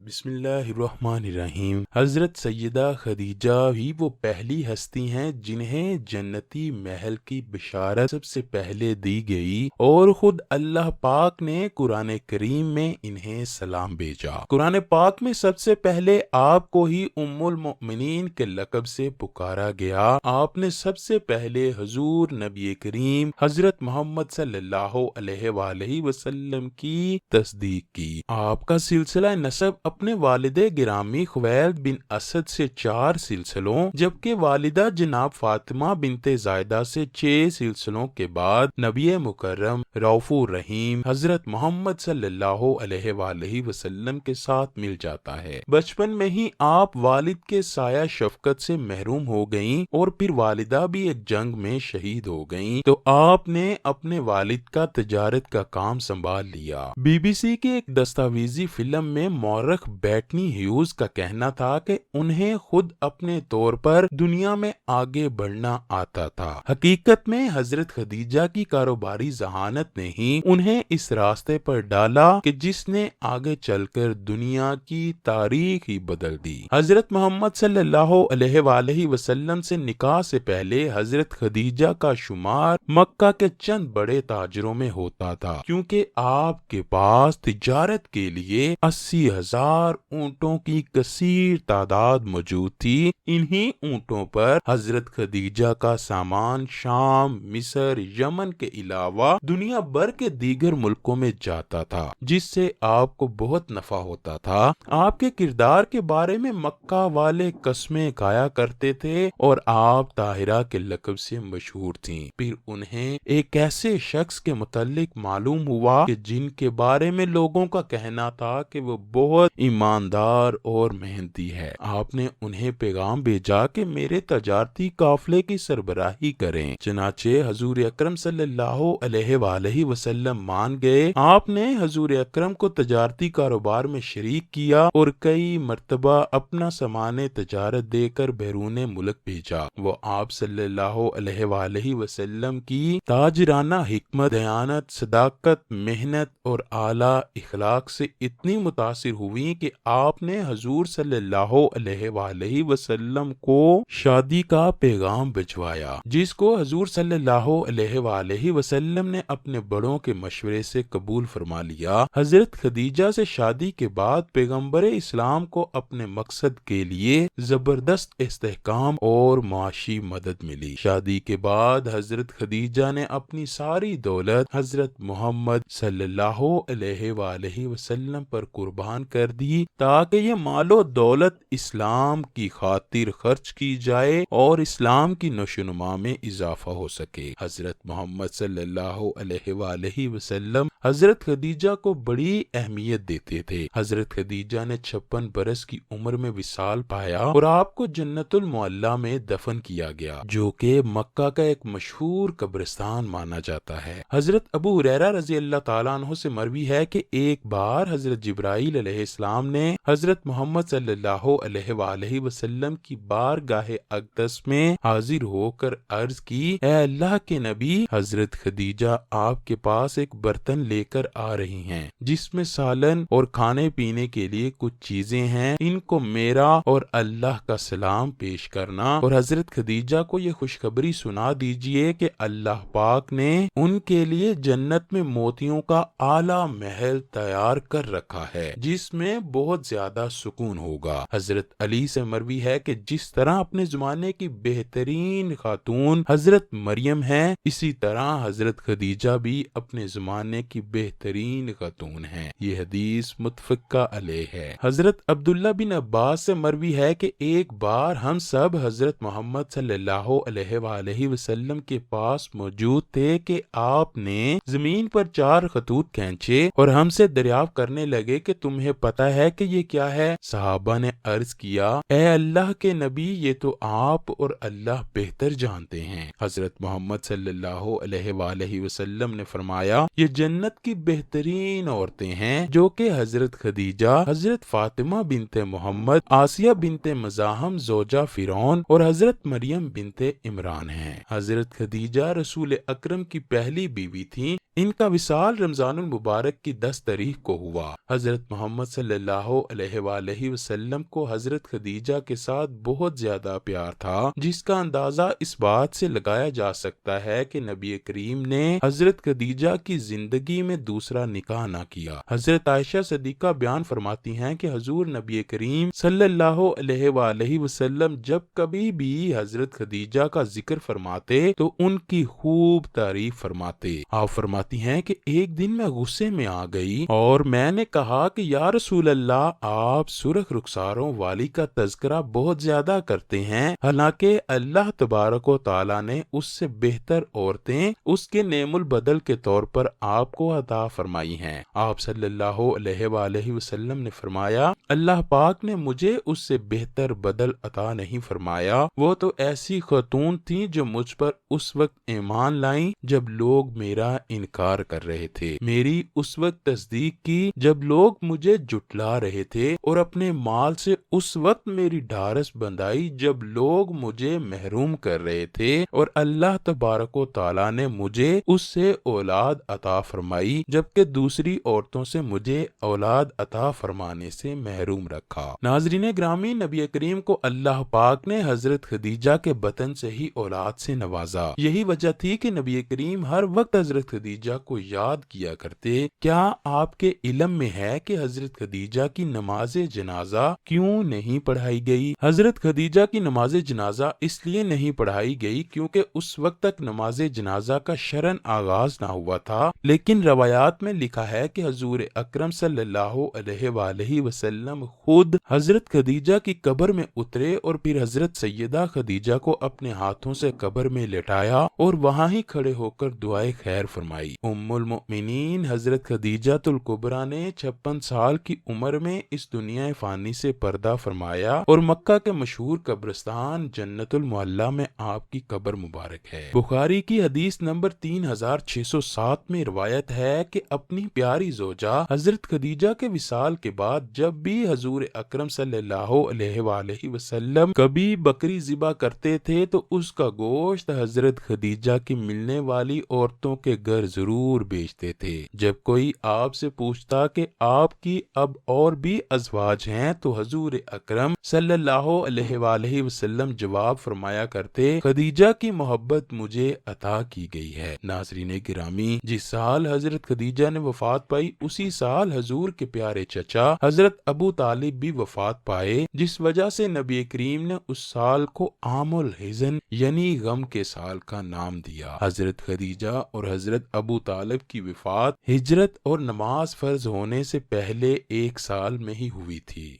بسم اللہ الرحمن الرحیم۔ حضرت سیدہ خدیجہ ہی وہ پہلی ہستی ہیں جنہیں جنتی محل کی بشارت سب سے پہلے دی گئی، اور خود اللہ پاک نے قرآن کریم میں انہیں سلام بھیجا۔ قرآن پاک میں سب سے پہلے آپ کو ہی ام المؤمنین کے لقب سے پکارا گیا۔ آپ نے سب سے پہلے حضور نبی کریم حضرت محمد صلی اللہ علیہ وآلہ وسلم کی تصدیق کی۔ آپ کا سلسلہ نسب اپنے والد گرامی خویلد بن اسد سے 4 سلسلوں، جبکہ والدہ جناب فاطمہ بنت زائدہ سے 6 سلسلوں کے بعد نبی مکرم رؤوف الرحیم حضرت محمد صلی اللہ علیہ وآلہ وسلم کے ساتھ مل جاتا ہے۔ بچپن میں ہی آپ والد کے سایہ شفقت سے محروم ہو گئیں، اور پھر والدہ بھی ایک جنگ میں شہید ہو گئیں، تو آپ نے اپنے والد کا تجارت کا کام سنبھال لیا۔ BBC کی ایک دستاویزی فلم میں مورخ بیٹنی ہیوز کا کہنا تھا کہ انہیں خود اپنے طور پر دنیا میں آگے بڑھنا آتا تھا۔ حقیقت میں حضرت خدیجہ کی کاروباری ذہانت نے ہی انہیں اس راستے پر ڈالا کہ جس نے آگے چل کر دنیا کی تاریخ ہی بدل دی۔ حضرت محمد صلی اللہ علیہ وآلہ وسلم سے نکاح سے پہلے حضرت خدیجہ کا شمار مکہ کے چند بڑے تاجروں میں ہوتا تھا، کیونکہ آپ کے پاس تجارت کے لیے 80,000 اونٹوں کی کثیر تعداد موجود تھی۔ انہی اونٹوں پر حضرت خدیجہ کا سامان شام، مصر، یمن کے علاوہ دنیا بھر کے دیگر ملکوں میں جاتا تھا، جس سے آپ کو بہت نفع ہوتا تھا۔ آپ کے کردار کے بارے میں مکہ والے قسمیں کھایا کرتے تھے، اور آپ طاہرہ کے لقب سے مشہور تھیں۔ پھر انہیں ایک ایسے شخص کے متعلق معلوم ہوا کہ جن کے بارے میں لوگوں کا کہنا تھا کہ وہ بہت ایماندار اور محنتی ہے۔ آپ نے انہیں پیغام بھیجا کہ میرے تجارتی قافلے کی سربراہی کریں۔ چنانچہ حضور اکرم صلی اللہ علیہ وآلہ وسلم مان گئے۔ آپ نے حضور اکرم کو تجارتی کاروبار میں شریک کیا، اور کئی مرتبہ اپنا سامان تجارت دے کر بیرون ملک بھیجا۔ وہ آپ صلی اللہ علیہ وآلہ وسلم کی تاجرانہ حکمت، دیانت، صداقت، محنت اور اعلیٰ اخلاق سے اتنی متاثر ہوئی کہ آپ نے حضور صلی اللہ علیہ وآلہ وسلم کو شادی کا پیغام بھجوایا، جس کو حضور صلی اللہ علیہ وآلہ وسلم نے اپنے بڑوں کے مشورے سے قبول فرما لیا۔ حضرت خدیجہ سے شادی کے بعد پیغمبر اسلام کو اپنے مقصد کے لیے زبردست استحکام اور معاشی مدد ملی۔ شادی کے بعد حضرت خدیجہ نے اپنی ساری دولت حضرت محمد صلی اللہ علیہ وآلہ وسلم پر قربان کر دی، تاکہ یہ مال و دولت اسلام کی خاطر خرچ کی جائے اور اسلام کی نشو و نما میں اضافہ ہو سکے۔ حضرت محمد صلی اللہ علیہ وآلہ وسلم حضرت خدیجہ کو بڑی اہمیت دیتے تھے۔ حضرت خدیجہ نے 56 برس کی عمر میں وصال پایا، اور آپ کو جنت المعلی میں دفن کیا گیا، جو کہ مکہ کا ایک مشہور قبرستان مانا جاتا ہے۔ حضرت ابو ہریرہ رضی اللہ تعالیٰ عنہ سے مروی ہے کہ ایک بار حضرت جبرائیل علیہ السلام نے حضرت محمد صلی اللہ علیہ وآلہ وسلم کی بارگاہ اقدس میں حاضر ہو کر عرض کی، اے اللہ کے نبی، حضرت خدیجہ آپ کے پاس ایک برتن لے کر آ رہی ہیں، جس میں سالن اور کھانے پینے کے لیے کچھ چیزیں ہیں، ان کو میرا اور اللہ کا سلام پیش کرنا، اور حضرت خدیجہ کو یہ خوشخبری سنا دیجئے کہ اللہ پاک نے ان کے لیے جنت میں موتیوں کا اعلیٰ محل تیار کر رکھا ہے، جس میں بہت زیادہ سکون ہوگا۔ حضرت علی سے مروی ہے کہ جس طرح اپنے زمانے کی بہترین خاتون حضرت مریم ہیں، اسی طرح حضرت خدیجہ بھی اپنے زمانے کی بہترین خاتون ہیں۔ یہ حدیث متفقہ علیہ ہے۔ حضرت عبداللہ بن عباس سے مروی ہے کہ ایک بار ہم سب حضرت محمد صلی اللہ علیہ وآلہ وسلم کے پاس موجود تھے کہ آپ نے زمین پر 4 خطوط کھینچے، اور ہم سے دریافت کرنے لگے کہ تمہیں پتا ہے کہ یہ کیا ہے؟ صحابہ نے عرض کیا، اے اللہ کے نبی، یہ تو آپ اور اللہ بہتر جانتے ہیں۔ حضرت محمد صلی اللہ علیہ وآلہ وسلم نے فرمایا، یہ جنت کی بہترین عورتیں ہیں، جو کہ حضرت خدیجہ، حضرت فاطمہ بنت محمد، آسیہ بنت مزاحم زوجہ فرعون، اور حضرت مریم بنت عمران ہیں۔ حضرت خدیجہ رسول اکرم کی پہلی بیوی تھیں۔ ان کا وصال رمضان المبارک کی 10 تاریخ کو ہوا۔ حضرت محمد صلی اللہ علیہ وآلہ وسلم کو حضرت خدیجہ کے ساتھ بہت زیادہ پیار تھا، جس کا اندازہ اس بات سے لگایا جا سکتا ہے کہ نبی کریم نے حضرت خدیجہ کی زندگی میں دوسرا نکاح نہ کیا۔ حضرت عائشہ صدیقہ بیان فرماتی ہیں کہ حضور نبی کریم صلی اللہ علیہ وآلہ وسلم جب کبھی بھی حضرت خدیجہ کا ذکر فرماتے تو ان کی خوب تعریف فرماتے۔ آپ فرماتی ہیں کہ ایک دن میں غصے میں آ گئی اور میں نے کہا کہ یا رسول اللہ، آپ سرخ رخساروں والی کا تذکرہ بہت زیادہ کرتے ہیں، حالانکہ اللہ تبارک و تعالی نے اس سے بہتر عورتیں اس کے نعم البدل کے طور پر آپ کو عطا فرمائی ہیں۔ آپ صلی اللہ علیہ وآلہ وسلم نے فرمایا، اللہ پاک نے مجھے اس سے بہتر بدل عطا نہیں فرمایا، وہ تو ایسی خاتون تھیں جو مجھ پر اس وقت ایمان لائیں جب لوگ میرا انکار کر رہے تھے، میری اس وقت تصدیق کی جب لوگ مجھے جھٹلا رہے تھے، اور اپنے مال سے اس وقت میری ڈھارس بندھائی جب لوگ مجھے محروم کر رہے تھے، اور اللہ تبارک و تعالی نے مجھے اس سے اولاد عطا فرمائی جبکہ دوسری عورتوں سے مجھے اولاد عطا فرمانے سے محروم رکھا۔ ناظرین گرامی، نبی کریم کو اللہ پاک نے حضرت خدیجہ کے بطن سے ہی اولاد سے نوازا۔ یہی وجہ تھی کہ نبی کریم ہر وقت حضرت خدیجہ کو یاد کیا کرتے۔ کیا آپ کے علم میں ہے کہ حضرت خدیجہ کی نماز جنازہ کیوں نہیں پڑھائی گئی؟ حضرت خدیجہ کی نماز جنازہ اس لیے نہیں پڑھائی گئی کیونکہ اس وقت تک نماز جنازہ کا شرعن آغاز نہ ہوا تھا، لیکن روایات میں لکھا ہے کہ حضور اکرم صلی اللہ علیہ وآلہ وسلم خود حضرت خدیجہ کی قبر میں اترے اور پھر حضرت سیدہ خدیجہ کو اپنے ہاتھوں سے قبر میں لٹایا اور وہاں ہی کھڑے ہو کر دعائے خیر فرمائی۔ ام المؤمنین حضرت خدیجہ الکبریٰ نے 56 سال کی عمر میں اس دنیا فانی سے پردہ فرمایا اور مکہ کے مشہور قبرستان جنت المعلی میں آپ کی قبر مبارک ہے۔ بخاری کی حدیث نمبر 3607 میں روایت ہے کہ اپنی پیاری زوجہ حضرت خدیجہ کے وصال کے بعد جب بھی حضور اکرم صلی اللہ علیہ وآلہ وسلم کبھی بکری ذبح کرتے تھے تو اس کا گوشت حضرت خدیجہ کی ملنے والی عورتوں کے گھر ضرور بیچتے تھے۔ جب کوئی آپ سے پوچھتا کہ آپ کی اب اور بھی ازواج ہیں تو حضور اکرم صلی اللہ علیہ وآلہ وسلم جواب فرمایا کرتے، خدیجہ کی محبت مجھے عطا کی گئی ہے۔ ناظرین گرامی، جس سال حضرت خدیجہ نے وفات پائی اسی سال حضور کے پیارے چچا حضرت ابو طالب بھی وفات پائے، جس وجہ سے نبی کریم نے اس سال کو عام الحزن یعنی غم کے سال کا نام دیا۔ حضرت خدیجہ اور حضرت ابو طالب کی وفات ہجرت اور نماز فرض ہونے سے پہلے 1 سال میں ہی ہوئی تھی۔